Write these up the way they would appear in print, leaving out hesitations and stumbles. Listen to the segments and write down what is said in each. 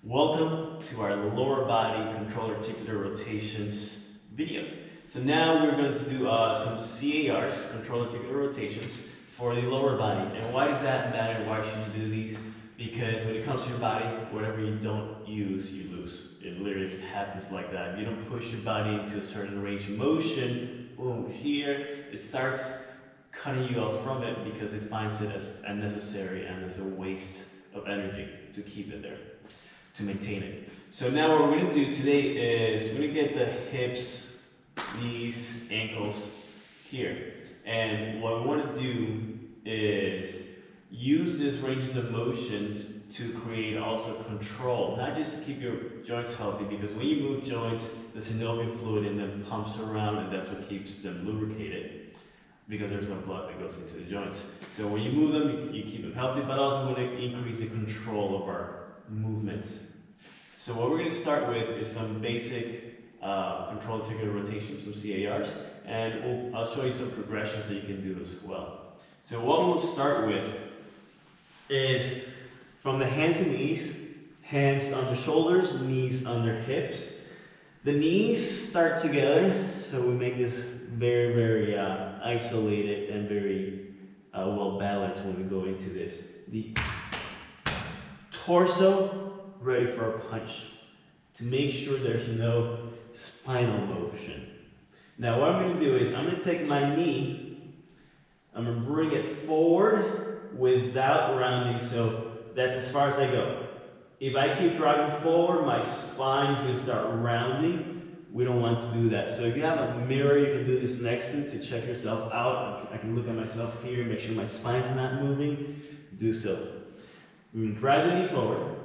Welcome to our lower body control articular rotations video. So now we're going to do some CARs, control articular rotations, for the lower body. And why does that matter? Why should you do these? Because when it comes to your body, whatever you don't use, you lose. It literally happens like that. If you don't push your body into a certain range of motion, boom, here, it starts cutting you off from it because it finds it as unnecessary and as a waste of energy to keep it there, to maintain it. So now what we're going to do today is we're going to get the hips, knees, ankles here. And what we want to do is use these ranges of motions to create also control, not just to keep your joints healthy, because when you move joints, the synovial fluid in them pumps around and that's what keeps them lubricated, because there's no blood that goes into the joints. So when you move them, you keep them healthy, but also want to increase the control of our movements. So what we're going to start with is some basic control articular rotations, some CARs, and I'll show you some progressions that you can do as well. So what we'll start with is from the hands and knees, hands under shoulders, knees under hips. The knees start together, so we make this very, very isolated and very well balanced when we go into this. The torso ready for a punch to make sure there's no spinal motion. Now what I'm going to do is I'm going to take my knee, I'm going to bring it forward without rounding, so that's as far as I go. If I keep driving forward, my spine is going to start rounding. We don't want to do that. So if you have a mirror, you can do this next to check yourself out. I can look at myself here, make sure my spine's not moving. Do so. I'm going to drive the knee forward.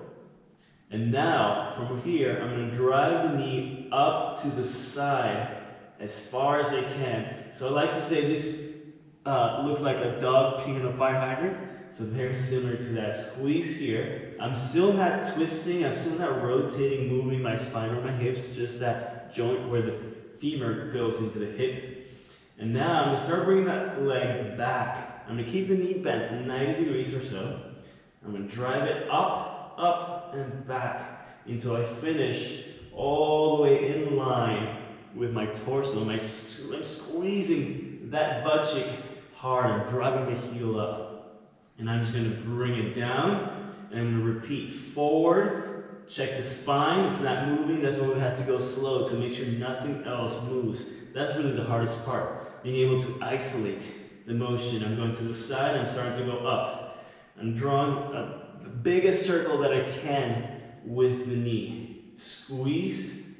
And now, from here, I'm going to drive the knee up to the side as far as I can. So I like to say this looks like a dog peeing in a fire hydrant. So very similar to that. Squeeze here. I'm still not twisting, I'm still not rotating, moving my spine or my hips, just that joint where the femur goes into the hip. And now I'm going to start bringing that leg back. I'm going to keep the knee bent 90 degrees or so. I'm going to drive it up, up, and back until I finish all the way in line with my torso. I'm squeezing that butt cheek hard and driving the heel up. And I'm just going to bring it down, and I'm going to repeat forward, check the spine, it's not moving, that's why we have to go slow to make sure nothing else moves. That's really the hardest part, being able to isolate the motion. I'm going to the side, I'm starting to go up. I'm drawing the biggest circle that I can with the knee. Squeeze,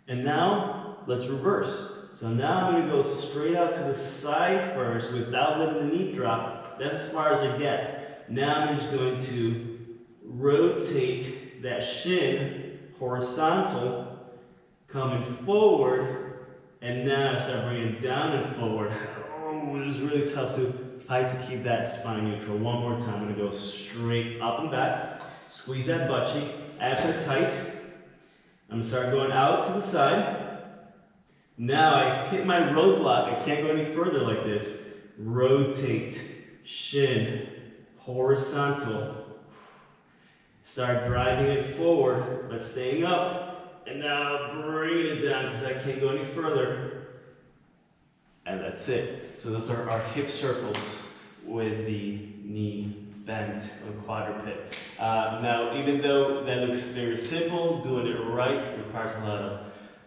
and now let's reverse. So now I'm going to go straight out to the side first without letting the knee drop. That's as far as I get. Now I'm just going to rotate that shin horizontal, coming forward, and now I start bringing it down and forward. Oh, it is really tough to fight to keep that spine neutral. One more time, I'm going to go straight up and back. Squeeze that butt cheek, abs are tight. I'm going to start going out to the side. Now I hit my roadblock, I can't go any further like this. Rotate, shin, horizontal. Start driving it forward, but staying up. And now bring it down because I can't go any further. And that's it. So those are our hip circles with the knee bent or quadruped. Now, even though that looks very simple, doing it right requires a lot of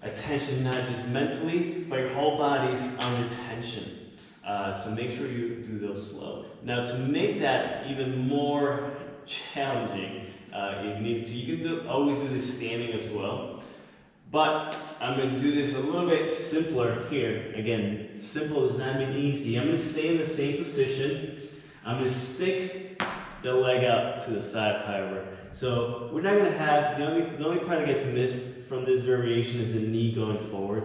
attention, not just mentally, but your whole body's under tension. So make sure you do those slow. Now to make that even more challenging, if you need to, you can always do this standing as well. But I'm going to do this a little bit simpler here. Again, simple does not mean easy. I'm going to stay in the same position. I'm going to stick the leg out to the side, however. So we're not going to have, the only part that gets missed from this variation is the knee going forward.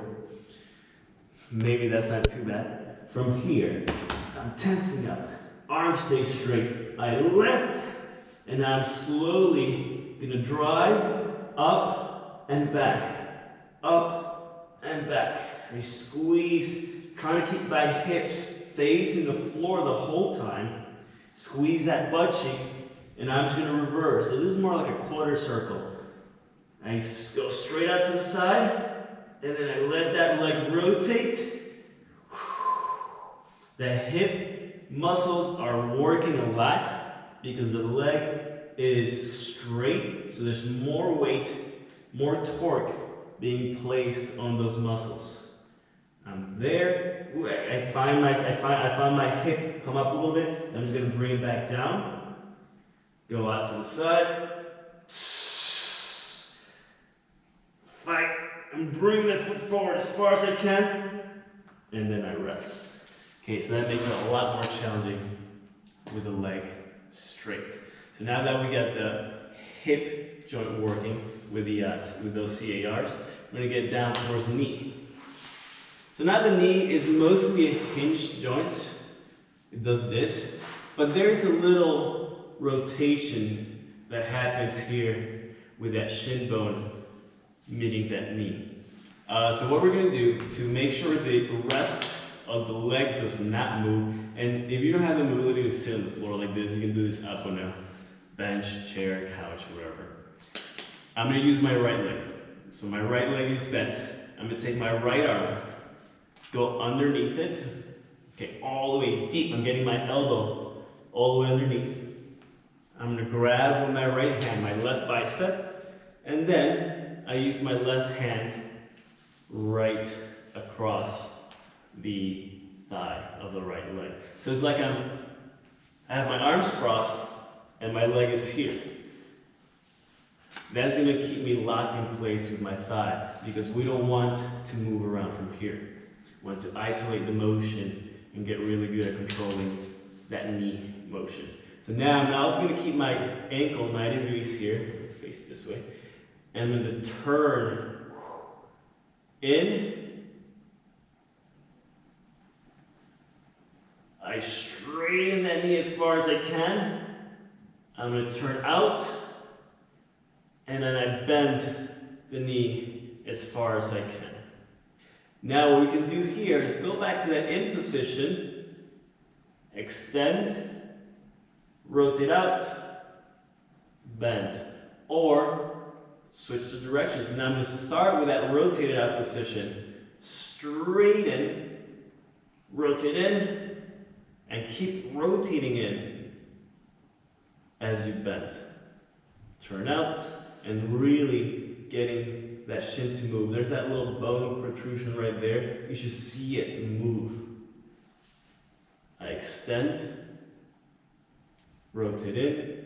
Maybe that's not too bad. From here, I'm tensing up. Arms stay straight. I lift, and I'm slowly going to drive up and back. Up and back. I squeeze, trying to keep my hips facing the floor the whole time. Squeeze that butt cheek and I'm just going to reverse. So this is more like a quarter circle. I go straight out to the side, and then I let that leg rotate. The hip muscles are working a lot because the leg is straight, so there's more weight, more torque being placed on those muscles. I'm there. Ooh, I find my hip come up a little bit. I'm just going to bring it back down. Go out to the side. Fight. I'm bringing that foot forward as far as I can, and then I rest. Okay, so that makes it a lot more challenging with the leg straight. So now that we got the hip joint working with those CARs, we're going to get down towards the knee. So now the knee is mostly a hinged joint. It does this, but there's a little rotation that happens here with that shin bone meeting that knee. So what we're going to do to make sure the rest of the leg does not move, and if you don't have the ability to sit on the floor like this, you can do this up on a bench, chair, couch, whatever. I'm going to use my right leg. So my right leg is bent. I'm going to take my right arm, go underneath it, okay, all the way deep. I'm getting my elbow all the way underneath. I'm going to grab with my right hand my left bicep, and then I use my left hand right across the thigh of the right leg. So it's like I have my arms crossed and my leg is here. That's going to keep me locked in place with my thigh because we don't want to move around from here. We want to isolate the motion and get really good at controlling that knee motion. So now I'm also going to keep my ankle 90 degrees here, face this way, and I'm going to turn in. I straighten that knee as far as I can. I'm going to turn out, and then I bend the knee as far as I can. Now what we can do here is go back to that in position, extend, rotate out, bend, or switch the directions. Now I'm going to start with that rotated out position, straighten, rotate in, and keep rotating in as you bend. Turn out and really getting that shin to move. There's that little bone protrusion right there. You should see it move. I extend, rotate in,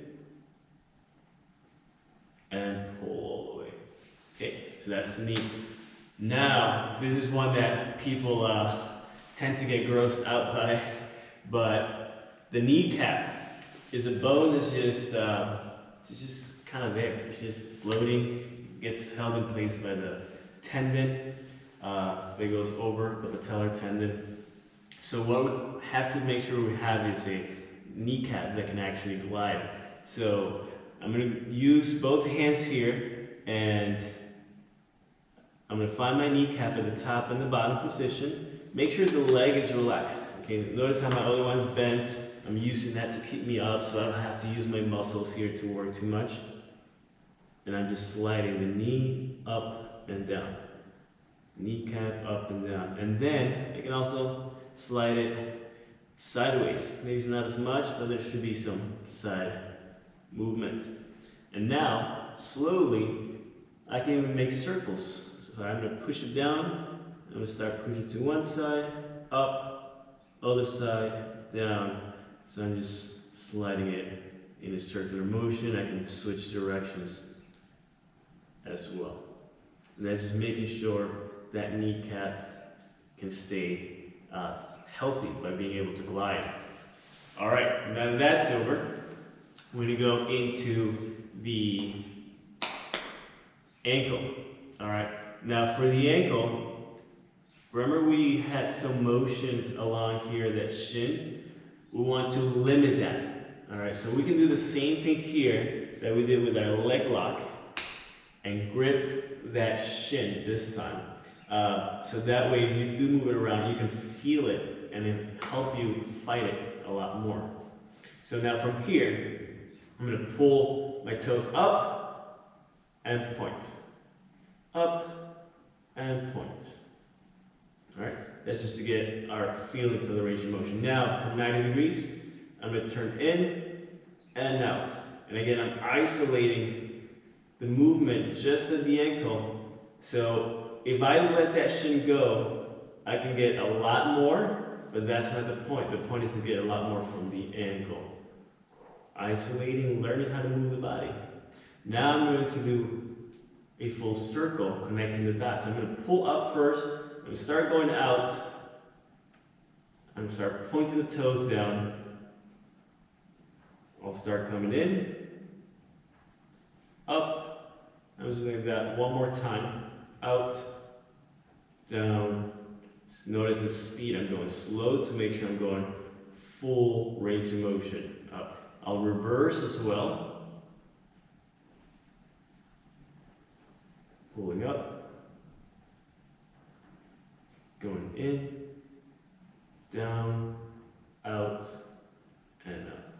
and pull all the way. Okay, so that's the knee. Now, this is one that people tend to get grossed out by. But the kneecap is a bone that's just kind of there. It's just floating, gets held in place by the tendon that goes over the patellar tendon. So what we have to make sure we have is a kneecap that can actually glide. So I'm going to use both hands here, and I'm going to find my kneecap at the top and the bottom position. Make sure the leg is relaxed. Okay, notice how my other one's bent. I'm using that to keep me up so I don't have to use my muscles here to work too much. And I'm just sliding the knee up and down. Kneecap up and down. And then I can also slide it sideways. Maybe it's not as much, but there should be some side movement. And now, slowly, I can even make circles. So I'm going to push it down. I'm going to start pushing to one side, up, other side, down. So I'm just sliding it in a circular motion. I can switch directions as well. And that's just making sure that kneecap can stay healthy by being able to glide. All right, now that that's over, we're going to go into the ankle. All right, now for the ankle, remember we had some motion along here, that shin. We want to limit that. All right, so we can do the same thing here that we did with our leg lock and grip that shin this time. So that way, if you do move it around, you can feel it and it help you fight it a lot more. So now from here, I'm going to pull my toes up and point. Up and point. Alright, that's just to get our feeling for the range of motion. Now, from 90 degrees, I'm going to turn in and out. And again, I'm isolating the movement just at the ankle. So if I let that shin go, I can get a lot more, but that's not the point. The point is to get a lot more from the ankle. Isolating, learning how to move the body. Now I'm going to do a full circle connecting the dots. I'm going to pull up first. I'm going to start going out. I'm going to start pointing the toes down. I'll start coming in, up. I'm just doing that one more time. Out, down. Notice the speed. I'm going slow to make sure I'm going full range of motion. Up. I'll reverse as well. Pulling up. Going in, down, out, and up.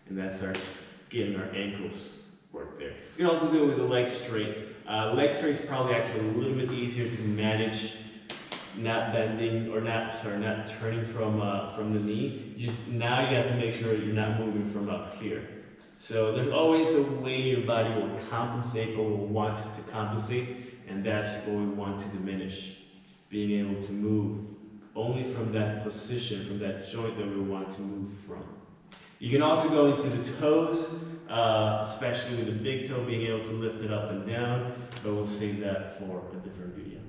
And that starts getting our ankles work there. You can also do it with the legs straight. Leg straight is probably actually a little bit easier to manage, not bending or not turning from the knee. Now you have to make sure you're not moving from up here. So there's always a way your body will compensate or will want to compensate, and that's what we want to diminish. Being able to move only from that position, from that joint that we want to move from. You can also go into the toes, especially with the big toe, being able to lift it up and down, but we'll save that for a different video.